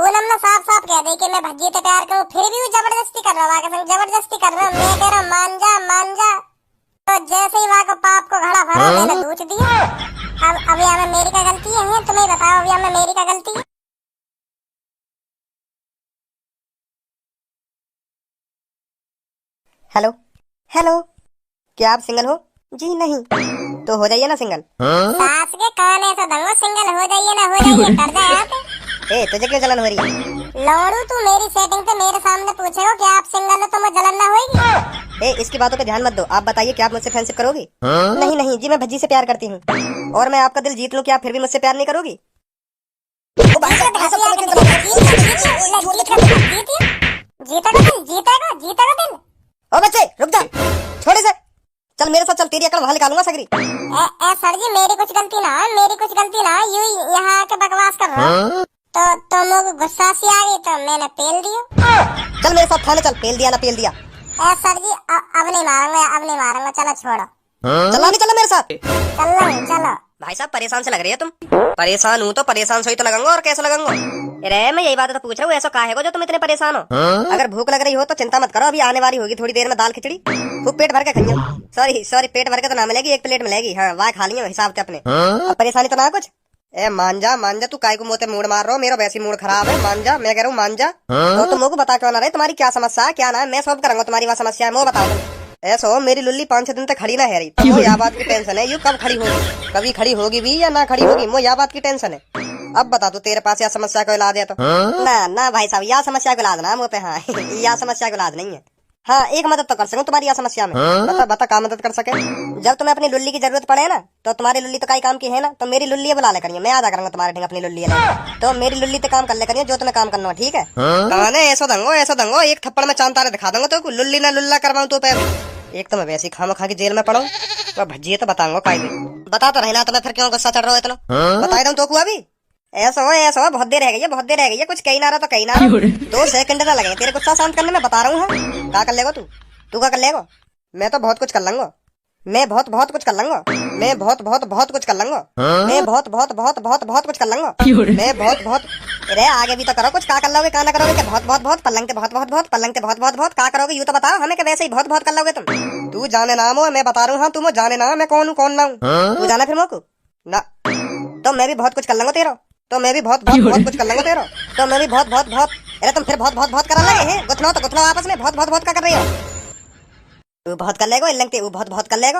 पूनम ने साफ साफ कह दी कि मैं भज्जी से प्यार करूं, फिर भी वो जबरदस्ती कर रहा है, आगे संग जबरदस्ती कर रहा है। मैं कह रहा हूं मान जा मान जा। तो जैसे ही वहां को पाप को घड़ा भरा मैंने दूध दिया। अब अभी हमें मेरी का गलती है, तुम्हें बताओ अभी हमें मेरी का गलती है। हेलो हेलो, क्या आप सिंगल हो? जी नहीं। तो हो जाइए ना सिंगल। सास के कान ऐसा दंगो, सिंगल हो जाइए ना हो जाइए, डर जाए आप। ए तुझे क्यों जलन हो रही है? लौड़ू तू मेरी सेटिंग पे मेरे सामने पूछेगा कि आप सिंगल हो तो मुझे जलन ना होगी। ए इसकी बातों पे ध्यान मत दो। आप बताइए क्या आप मुझसे फ्रेंडशिप करोगी? नहीं नहीं जी, मैं भज्जी से प्यार करती हूँ और मैं आपका दिल जीत लूं, क्या आप फिर भी मुझसे प्यार नहीं करोगी? जीतेगा दिल। ओ बच्चे रुक जा, छोड़ इसे, चल मेरे साथ चल, तेरी अकल वहां निकालूंगा सगरी। सर जी मेरी कुछ गलती ना है, मेरी कुछ गलती ना है, यूं यहाँ आके बकवास कर रहा हूँ। तो मुझे गुस्सा सी आ गई तो मैंने पेल दिया। चल मेरे साथ थाने चल, पेल दिया ना पेल दिया। सर जी अब नहीं मारूंगा, अब नहीं मारूंगा, चलो छोड़ो। चला नहीं चला मेरे साथ? चलो भाई साहब परेशान से लग रही है तुम। परेशान हूँ तो परेशान सोई तो लगूंगा, और कैसे लगूंगा? अरे मैं यही बात तो पूछ रहा हूँ, ऐसा काहे को जो तुम इतने परेशान हो? अगर भूख लग रही हो तो चिंता मत करो, अभी आने वाली होगी थोड़ी देर में दाल खिचड़ी, खूब पेट भर के खाइयो। सॉरी सॉरी, पेट भर के तो ना मिलेगी, एक प्लेट मिलेगी। हाँ वहाँ खा लियो हिसाब से अपने। अब परेशानी तो ना कुछ। ए मान जा तू काय को मोते मूड मार रहा हो, मेरा वैसे मूड खराब है। मान जा, मैं कह रहा हूँ मान जा। तो तुम को बता क्यों ना रहे, तुम्हारी क्या समस्या है, क्या ना है, मैं सॉल्व करूंगा तुम्हारी वहाँ समस्या है, वो बताओ तुम। ऐसा हो मेरी लुल्ली 5-6 दिन तक खड़ी ना है रही, तो यह बात की टेंशन है, यू कब खड़ी होगी, कभी खड़ी होगी भी या ना खड़ी होगी, वो यह बात की टेंशन है। अब बता तू तेरे पास यह समस्या को इलाज है तो? ना ना भाई साहब, यह समस्या को इलाज ना मुँह पे। हाँ यह समस्या को इलाज नहीं है। हाँ एक मदद तो कर सकूं तुम्हारी यह समस्या में। बता क्या मदद कर सके? जब तुम्हें अपनी लुल्ली की जरूरत पड़े ना, तो तुम्हारी लुल्ली तो कई काम की है ना, तो मेरी लुल्ली बुला ले करिए, मैं आदा करूंगा तुम्हारे ढंग अपनी लुल्ली है। तो मेरी लुल्ली पे काम कर ले करिए जो तुम्हें काम करना है, ठीक है? कहने ऐसा दंगो एक थप्पड़ में चांद तारे दिखा दूंगा तो लुल्ली ना लुल्ला करवाऊं तो पे। एक तो मैं वैसे ही खामा खा के जेल में पड़ाऊं, तो भज्जी तो बताऊंगा कायदे। बता तो रहना, तुम्हें फिर क्यों गुस्सा चढ़ रहा है इतना? बता दूं तो को अभी ऐसा हो बहुत देर रह गई है, बहुत देर रह गई है, कुछ कहीं ना रहा तो कहीं ना 2 सेकंड ना लगे तेरे गुस्सा शांत करने में, बता रहा हूँ। क्या कर लेगा तू क्या कर लेगा? मैं तो बहुत कुछ कर लूंगा, मैं बहुत कुछ कर लूंगा, मैं बहुत कुछ कर लूंगा, मैं बहुत कुछ कर लूंगा, मैं बहुत। अरे आगे भी तो करो कुछ, क्या कर लोगे क्या ना करोगे? क्या बहुत पलंग के बहुत पलंग के बहुत क्या करोगे, यूं तो बताओ हमें, कि वैसे ही बहुत कर लोगे तुम? तू जाने नाम हो, मैं बता रहा हूँ। हाँ तू जाने ना मैं कौन हूँ कौन ना हूँ, तू जाना फिर मोको ना। तो मैं भी बहुत कुछ कर लूंगा तेरा, तो मैं भी बहुत कुछ कर लूंगा तेरा, तो मैं भी बहुत। अरे तुम फिर बहुत करा लगे हैं, गुथलो तो गुथलो आपस में, बहुत क्या कर रही हो? तू बहुत कर लेगा लगते, वो बहुत कर लेगा।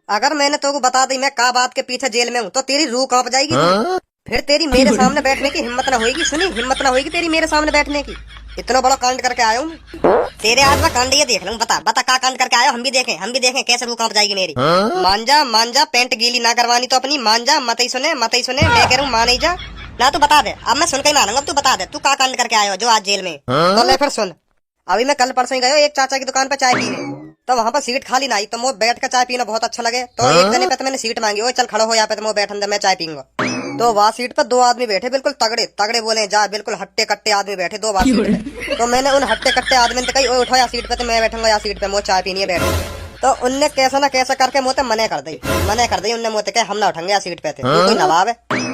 अगर मैंने तो बता दी मैं का बात के पीछे जेल में हूँ, तो तेरी रूह कांप जाएगी। फिर तेरी मेरे सामने बैठने की हिम्मत ना होगी, सुनी, हिम्मत ना होगी तेरी मेरे सामने बैठने की। इतना बड़ा कांड करके आया हूँ तेरे आज मैं कांड ये देख लूँ। बता का कांड करके आया, हम भी देखें कैसे रूह कांप जाएगी मेरी। मान जा पेंट गीली ना करवानी तो अपनी, मान जा, मत ही सुने मैं कह रहा हूँ मान ही जा ना। तू बता दे, अब मैं सुन के ही मानूंगा, तू बता दे तू का कांड करके आया हो जो आज जेल में। तो ले फिर सुन, अभी मैं कल परसों ही गया एक चाचा की दुकान पर चाय पीने, तो वहाँ पर सीट खाली ना आई, तो मुझे बैठ कर चाय पीना बहुत अच्छा लगे, तो एक जने पे तो मैंने सीट मांगी, ओ चल खड़ो हो यहाँ पे, तो मैं बैठन दे मैं चाय पीऊंगा। तो वहाँ सीट पर 2 आदमी बैठे, बिल्कुल तगड़े बोले जा, बिल्कुल हट्टे कट्टे आदमी बैठे 2 बार सीट पे। तो मैंने उन हट्टे कट्टे आदमी ने कही उठो या सीट पे, तो मैं बैठूंगा या सीट पे, मुझे चाय पीनी है बैठ। तो उनने कैसा ना कैसा करके मुझे मने कर दी उनने मुझे कहे हम ना उठेंगे या सीट पे थे, कोई नवाब है।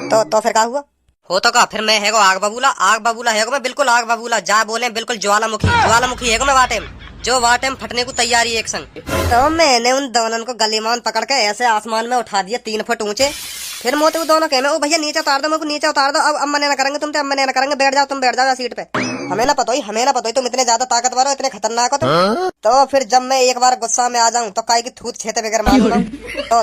तो फिर क्या हुआ? हो तो का फिर मैं है आग बबूला है मैं, बिल्कुल आग बबूला, जा बोले बिल्कुल ज्वालामुखी है मैं वाटे में, जो वाटे में फटने को तैयारी एक संग। तो मैंने उन दोनों को गलीमान पकड़ के ऐसे आसमान में उठा दिया 3 फुट ऊंचे। फिर मोते वो दोनों कहे ओ भैया नीचे उतार दो, मेरे को नीचे उतार दो, अब मने ना करेंगे तुम, अब मने ना करेंगे, बैठ जाओ तुम, बैठ जाओ सीट पे। हमें ना पता ही तुम इतने ज्यादा ताकतवर हो, इतने खतरनाक हो तुम। तो फिर जब मैं एक बार गुस्सा में आ जाऊं तो काय की थूत छेते बगैर मारूंगा।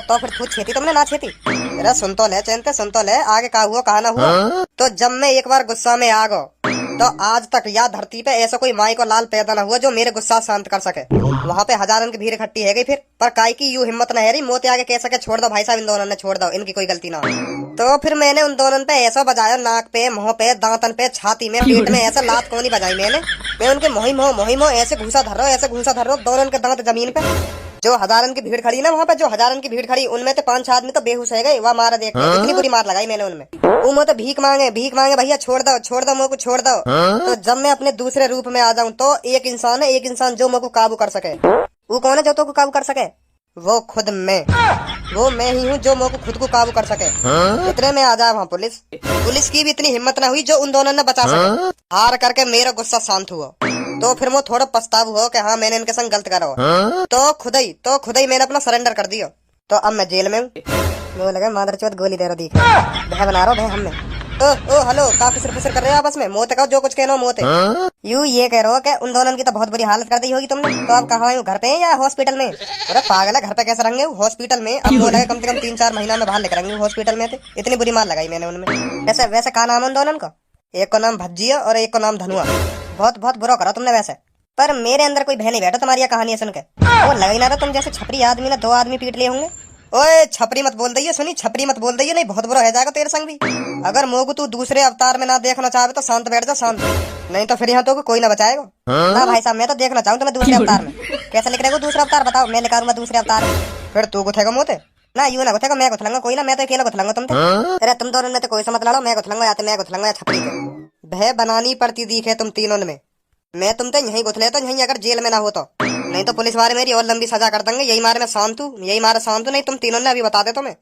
तो फिर थूत छेती तुमने ना छेती? अरे सुन तो ले आगे का हुआ कहा ना हुआ। तो जब मैं एक बार गुस्सा में आ गो, तो आज तक या धरती पे ऐसा कोई माई को लाल पैदा ना हुआ जो मेरे गुस्सा शांत कर सके। वहाँ पे हजारों की भीड़ इकट्ठी है गई, फिर पर काय की यूं हिम्मत न है रही मोते आगे कह सके छोड़ दो भाई साहब, इन दोनों ने छोड़ दो, इनकी कोई गलती ना हो। तो फिर मैंने उन दोनों पे ऐसा बजाया, नाक पे, मुंह पे, दांतन पे, छाती में, पेट में, ऐसा लात कोनी बजाई मैं उनके मोहिमो ऐसे घूसा धर रहा हूँ दोनों के दांत जमीन पे। जो हजारन की भीड़ खड़ी ना वहाँ पे, जो हजारन की भीड़ खड़ी, उनमें तो 5-6 आदमी तो बेहोश है गए, वह मारा देख इतनी बुरी मार लगाई मैंने उनमें। वो तो भीख मांगे भैया छोड़ दो मुझको छोड़ दो। तो जब मैं अपने दूसरे रूप में आ जाऊं तो एक इंसान जो मुझको काबू कर सके। वो कौन है जो तो काबू कर सके? वो खुद वो मैं ही हूँ जो मुँह को खुद को काबू कर सके। इतने में आ जाए वहाँ पुलिस की भी इतनी हिम्मत न हुई जो उन दोनों ने बचा सके। हार करके मेरा गुस्सा शांत हुआ तो फिर वो थोड़ा पछताव हुआ कि हाँ मैंने इनके संग गलत करा हो। तो खुद ही मैंने अपना सरेंडर कर दिया। तो अब मैं जेल में हूँ। मुझे लगा मादरचोद गोली दे रहा दिख भय बना रहा भय हमें। ओ हेलो का फिसर कर रहे हो आपस में? मोते कहो जो कुछ कहना मोते। यू ये कह रहे हो कि उन दोनों की तो बहुत बुरी हालत कर दी होगी तुमने। तो अब कहाँ हूँ, घर पे या हॉस्पिटल में? अरे पागल है, घर पे कैसे रहेंगे? हॉस्पिटल में। अब वो लगे कम से कम 3-4 महीना में बाहर लेकर रहेंगे हॉस्पिटल में। थे इतनी बुरी मार लगाई मैंने उनमें। वैसे कहा नाम उन दोनों का? एक को नाम भज्जिया और एक को नाम धनुआ। बहुत बुरा करा तुमने वैसे। पर मेरे अंदर कोई भय नहीं बैठा तुम्हारी कहानी सुन के। वो लग ही ना रहा तुम जैसे छपरी आदमी ने 2 आदमी पीट लिए होंगे। ओए छपरी मत बोल दइयो, सुनी छपरी मत बोल दइयो, नहीं बहुत बुरा हो जाएगा तेरे संग भी। अगर मोगू तू दूसरे अवतार में ना देखना चाहे तो शांत बैठ जा, शांत। नहीं तो फिर यहाँ तो कोई ना बचाएगा। ना भाई साहब, मैं तो देखना चाहूँ तुम्हें दूसरे अवतार में। कैसे लिख रहे हो दूसरा अवतार? बताओ, मैं लिखा दूसरे अवतार में। फिर तू गुथेगा मोते ना, यूं ना गुथेगा, मैं गुथलूंगा। कोई ना, मैं तो अकेला गुथलूंगा तुम। अरे तुम दोनों ने तो कोई समझ लड़ो, मैं गुथलूंगा या तो मैं गुथलूंगा या छपरी से। भय बनानी पड़ती दिखे तुम तीनों में। मैं तुम तो यहीं गुथले तो यहीं, अगर जेल में ना हो तो। नहीं तो पुलिस वाले मेरी और लंबी सजा कर देंगे। यही मारे मैं शांत हूँ, नहीं तुम तीनों ने अभी बता दे तुम्हें।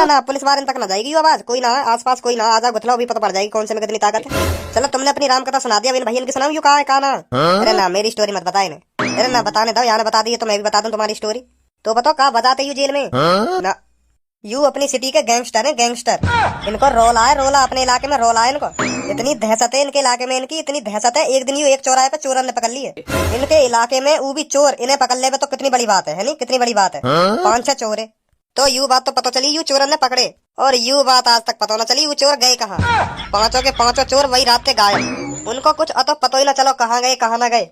ना पुलिस वाले तक ना जाएगी आवाज। कोई ना आसपास, कोई ना आजा गुथला, अभी पता पड़ जाएगी कौन से में कितनी ताकत है। चलो तुमने अपनी राम कथा सुना दिया, भैया इनकी सुनाऊं? यू कहा है काना? अरे ना मेरी स्टोरी मत बताए ने। अरे ना बताने दो, यहाँ बता दी तो मैं भी बता दूं तुम्हारी स्टोरी। तो बताओ कहा बताते यू जेल में ना? यू अपनी सिटी के गैंगस्टर है, गैंगस्टर। इनको रोला अपने इलाके में रोला है इनको। इतनी दहशत है इनके इलाके में, इनकी इतनी दहशत है। एक दिन यू एक चौराहे पे चोरन ने पकड़ लिए इनके इलाके में, वो भी चोर। इन्हें पकड़ ले तो कितनी बड़ी बात है नहीं? कितनी बड़ी बात है। 5-6 चोर है। तो यू बात तो पता चली, यू चोरन ने पकड़े। और यू बात आज तक पता न चली वो चोर गए कहाँ। 5 के 5 चोर वही रात के गायब। उनको कुछ अतो पता ही ना चलो कहाँ गए कहाँ ना गए।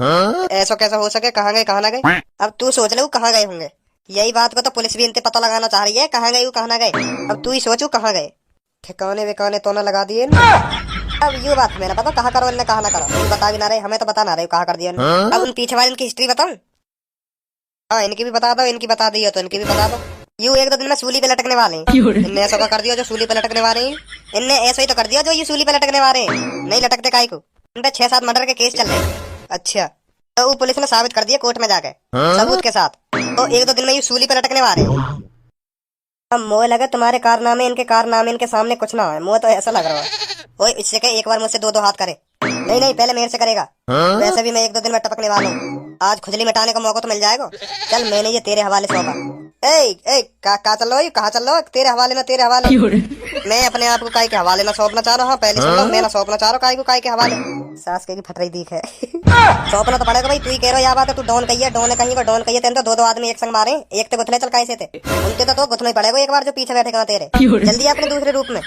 ऐसा कैसे हो सके, कहाँ गए कहाँ ना गए? अब तू सोच ले वो कहाँ गए होंगे। यही बात को तो पुलिस भी इनसे पता लगाना चाह रही है, कहाँ गए कहाँ ना गए। अब तू ही सोचू कहाँ गए। ठिकाने विकाने तो न लगा दिए। अब ये बात मैंने पता कहाँ करो, इनने कहाँ ना करो। बता भी ना रहे, हमें तो बता ना रहे कहाँ कर दिया। अब उन पीछे वाले इनकी हिस्ट्री बताऊं? हाँ इनकी भी बता दो, इनकी बता दी हो तो इनकी भी बता दो। यू 1-2 दिन में सूली पे लटकने वाले हैं। इनने ऐसा कर दिया जो सूली पे लटकने वाले हैं। इनने ऐसा ही तो कर दिया जो ये सूली पे लटकने वाले हैं। नहीं लटकते काहे को? इन पे 6-7 मर्डर के केस चल रहे हैं। अच्छा, तो वो पुलिस ने साबित कर दिया कोर्ट में जाके सबूत के साथ। तो 1-2 दिन में ये सूली पे लटकने वाले हैं। अब मोह लगे तुम्हारे कारनामे इनके सामने कुछ ना है। मोह तो ऐसा लग रहा है ओए इससे कहे एक बार मुझसे 2-2 हाथ करे। नहीं पहले मेरे से करेगा। वैसे भी मैं 1-2 दिन में टपकने वाला हूँ। आज खुजली मिटाने का मौका तो मिल जाएगा। चल मैंने ये तेरे हवाले सौंपा। कहाँ चल रहा हो? कहाँ चल रहा हो? तेरे हवाले मैं अपने आप को काहे के हवाले ना सौंपना चाह रहा हूँ। पहले सुन लो, मैं ना सौंपना चाह रहा हूँ काहे के हवाले। सास के फट रही दिख है। सौंपना तो पड़ेगा भाई। तू ही कह रहा है, बात है। तू डॉन कही है, डॉन कही तेरे तो 2-2 आदमी एक संग मारे। एक तो गुथले चल कैसे थे उनके तो गुथना ही पड़ेगा एक बार जो पीछे बैठे कहाँ तेरे। जल्दी अपने दूसरे रूप में।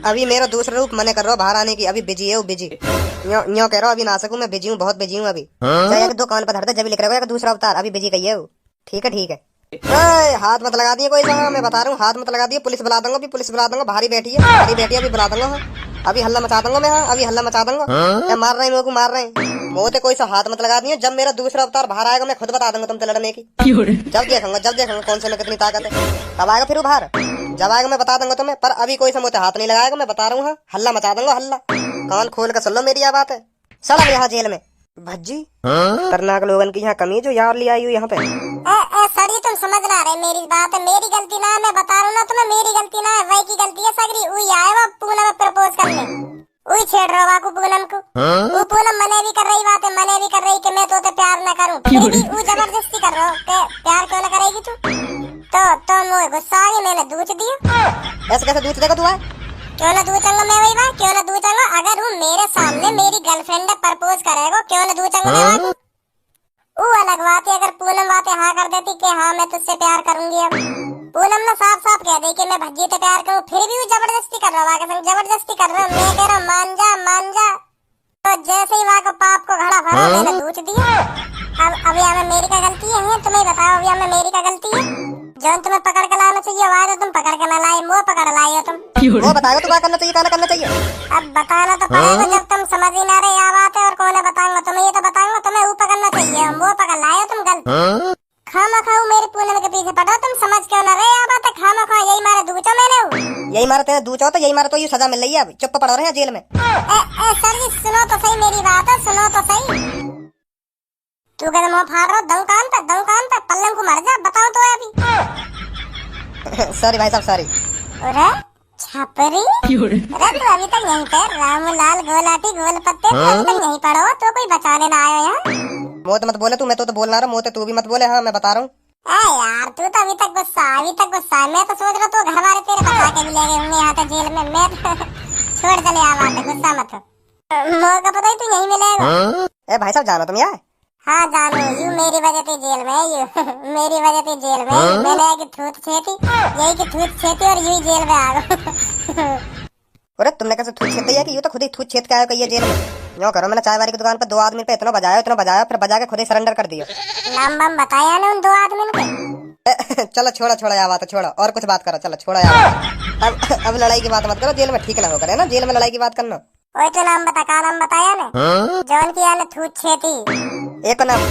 अभी मेरा दूसरा रूप मने कर रहा हूँ बाहर आने की। अभी बिजी है वो, बिजी यो कह रहा हूँ। अभी ना सकूँ मैं, बिजी हूँ, बहुत बिजी हूँ अभी। चाहे 2 कान पर धरते जब लिख रहा है दूसरा अवतार। अभी बिजी कही है वो। ठीक है। हाथ मत लगा दिए कोई जगह, मैं बता रहा हूँ। हाथ मत लगा दिए, पुलिस बुला दूंगा। अभी पुलिस बुला दूंगा। भारी बैठी है अभी बुला दूंगा। अभी हल्ला मचा दूंगा मैं। अभी हल्ला मचा दूंगा। मार रहे हैं मार रहे हैं। मोते कोई सा हाथ मत लगा दिए। जब मेरा दूसरा अवतार बाहर आएगा मैं खुद बता दूंगा तुमसे लड़ने की। जब देखूंगा कौन से में कितनी ताकत है। कब आएगा फिर बाहर? जब आएगा मैं बता दूंगा तुम्हें। पर अभी कोई सा मोते हाथ नहीं लगाएगा, मैं बता रहा हूँ। हल्ला मचा दूंगा, हल्ला। कान खोल कर सुन लो मेरी बात है। चलो यहाँ जेल में भज्जी खतरनाक लोगन की यहाँ कमी जो यार ले आई यहाँ पे। सरी तुम समझ ना रहे मेरी बात है। मेरी गलती ना है, मैं बता रहा हूँ ना तुम्हें। मेरी गलती ना है, वही की गलती है सगरी। वही आए वो पूनम में प्रपोज करने, वही छेड़ रहा को पूनम को। वो पूनम मने भी कर रही बात है, मने भी कर रही कि मैं तो प्यार न करूँ। फिर भी वो जबरदस्ती कर रहा हो। प्यार क्यों न करेगी तू? तो मुझे गुस्सा आ गया, मैंने दूध दिया। ऐसे कैसे दूध देगा तू? क्यों ना दूचंगा मैं? वही बात, क्यों ना दूचंगा? अगर वो मेरे सामने मेरी गर्लफ्रेंड ने प्रपोज करेगा, क्यों ना दूचंगा मैं? वो अलग बात है। अगर पूनम बातें हाँ कर देती कि हाँ मैं तुझसे प्यार करूंगी। अब पूनम ने साफ कह दी कि मैं भज्जी से प्यार करूँ। फिर भी वो जबरदस्ती कर रहा है, जबरदस्ती कर रहा है। मैं कह रहा हूँ मान जा। तो जैसे ही वहाँ को पाप को घड़ा भरा, मैंने दूच दिया। अब अभी हमें मेरी का गलती है? तुम्हें बताओ, अभी हमें मेरी का गलती है? जो तुम्हें पकड़ के लाना चाहिए वहाँ तो तुम पकड़ के ना लाए, मुँह पकड़ लाई हो तुम। वो बताओ तो क्या करना चाहिए, क्या करना चाहिए? अब बताना तो पड़ेगा जब तुम समझ ही ना रहे। बात है और कौन बताऊंगा तुम्हें? ये तो बताऊंगा तुम्हें। वो पकड़ना चाहिए, मुँह पकड़ लाए हो तुम गलत। खामा खाऊ मेरे पूनम के पीछे पड़ो, तुम समझ क्यों ना रहे? बात है खामा खा यही मारे दूचो मैंने। यही मारे तेरे दूचो तो यही मारे तो ये सजा मिल रही है। अभी चुप पड़ रहे हैं जेल में। सर जी सुनो तो सही मेरी बात है, सुनो तो सही। तू कहते मुँह फाड़ रहा हो, दम कान पे पल्ला बोलने को मर जा, बताओ तो अभी। सॉरी भाई साहब सॉरी। अरे छपरी, अरे तू अभी तक यहीं पे रामलाल गोलाटी गोल पत्ते तू अभी तक यहीं पड़ा हो, तो कोई बचाने ना आया यहाँ। मोत मत बोले तू, मैं तो बोल रहा हूँ, मोते तू भी मत बोले। हाँ मैं बता रहा हूँ। यार तू तो अभी तक गुस्सा मैं तो सोच रहा तू घर वाले तेरे बचा के भी ले गए होंगे यहाँ तक जेल में। मैं छोड़ चले आ बात, गुस्सा मत हो। मौका पता ही तू यहीं मिलेगा। ए भाई साहब जानो तुम यार। हाँ जानू, यू मेरी वजह से जेल में, यू मेरी वजह से जेल में। मैंने एक थूत छेती, यही की थूत छेती और यू जेल में आ गए। अरे तुमने कैसे थूत छेद दिया कि यू तो खुद ही थूत छेद के आयो कहिए जेल में। यूँ करो, मैंने चाय वाली की दुकान पर 2 आदमी पे इतना बजाया फिर बजा के खुद ही सरेंडर कर दिया। नाम बम बताया ना उन 2 आदमी के। चलो छोड़ो यार बात, छोड़ो और कुछ बात करो। चलो छोड़ो यार, अब लड़ाई की बात मत करो, जेल में ठीक ना हो करे ना, जेल में लड़ाई की बात करना। ओए तो नाम बता, का नाम बताया ने? जौन की याने थूत छेती। एक नाम।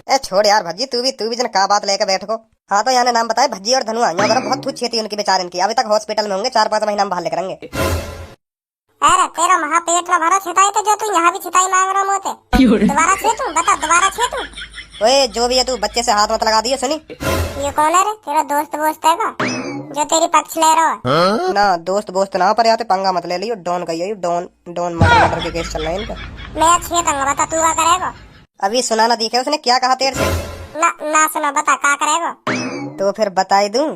ए छोड़ यार भज्जी, तू भी जन का बात लेके बैठ को। हाँ तो याने नाम बताए भज्जी और धनुआ। यहाँ बहुत थूत छेती उनकी बेचारे की, अभी तक हॉस्पिटल में होंगे, 4-5 महीना में बाहर लेकर आएंगे। अरे तेरा महा पेट ना भरा छिताई तो जो तू यहाँ भी छिताई मांग रहा मोते। दोबारा छेतू, बता दोबारा छेतू। ओए जो भी है तू बच्चे से हाथ मत लगा दियो सुनी। ये कौन है रे? तेरा दोस्त वोस्त है का जो तेरी पक्ष ले रहा है? ना दोस्त बोस्त ना, पर याते पंगा मत ले लियो। डॉन कहियो, डॉन मर्डर के केस चल रहे हैं इनका। मैं छेतूंगा, बता तू क्या करेगा? अभी सुना ना दिखे उसने क्या कहा तेरे से? ना सुना, बता क्या करेगा? तो फिर बताई दूं।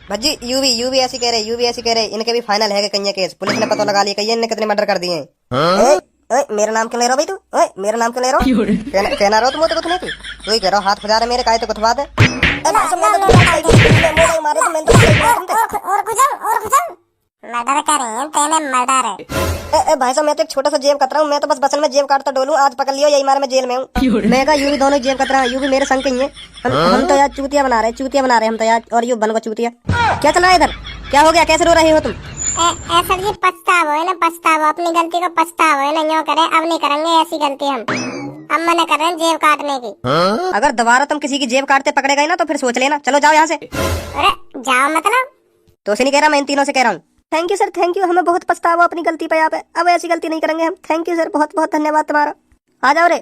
भज्जी यू भी ऐसी कह रहे, इनके भी फाइनल है कहीं केस। पुलिस ने पता लगा लिया कहीं इनने कितने मर्डर कर दिए हैं। ओए मेरा नाम क्यों ले रहा भाई तू? ओए मेरा नाम क्यों ले रहा? कहना रहो तुम तो कुछ नहीं की। तू ही कह रहा हाथ फजा रहे मेरे, काय तो कुछ बात है। मर्डर करें तेने, मर्डर है। भाई साहब मैं तो एक छोटा सा जेब कतरा हूँ, मैं तो बस बसल में जेब काटता डोलूं। आज पकड़ लियो, यही मारे मैं जेल में हूँ। मैं कहा यू भी दोनों जेब कतरा, यू भी मेरे संग कहीं है। हम तो यार चूतिया बना रहे हम तो यार, और यू बन को चूतिया। क्या चल रहा है इधर? क्या हो गया, कैसे रो रहे हो तुम? ऐसा जी पछतावा है ना, पछतावा, अपनी गलती को पछतावा है ना। यूँ करे अब नहीं करेंगे ऐसी गलती हम मना कर रहे हैं जेब काटने की। अगर दोबारा तुम किसी की जेब काटते पकड़े गए ना तो फिर सोच लेना। चलो जाओ यहाँ से। अरे जाओ मतलब? तो से नहीं कह रहा, मैं इन तीनों से कह रहा हूँ। Thank you sir, thank you, हमें बहुत पछतावा अपनी गलती पे। यहाँ पे अब ऐसी गलती नहीं करेंगे हम। थैंक यू सर, बहुत बहुत धन्यवाद तुम्हारा। आ जाओ रे।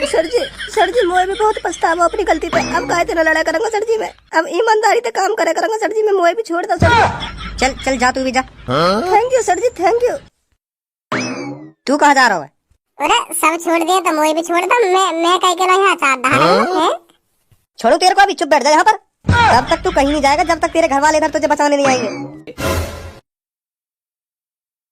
सर जी मोए भी बहुत पछतावा अपनी गलती पे। अब काहे तेरा लड़ा करूंगा सर जी मैं, अब ईमानदारी से काम करे करूंगा सर जी मैं। मोए भी छोड़ दो सर जी। चल जा तू भी जा। Thank you sir ji, thank you. तू कहाँ जा रहा है? अरे सब छोड़ दिए तो मोए भी छोड़ दो। मैं कहीं के यहाँ चार ढाल छोड़ू तेरे को, अभी चुप बैठ जा यहाँ पर। तब तक तू कहीं नहीं जाएगा जब तक तेरे घर वाले इधर तुझे बचाने नहीं आएंगे।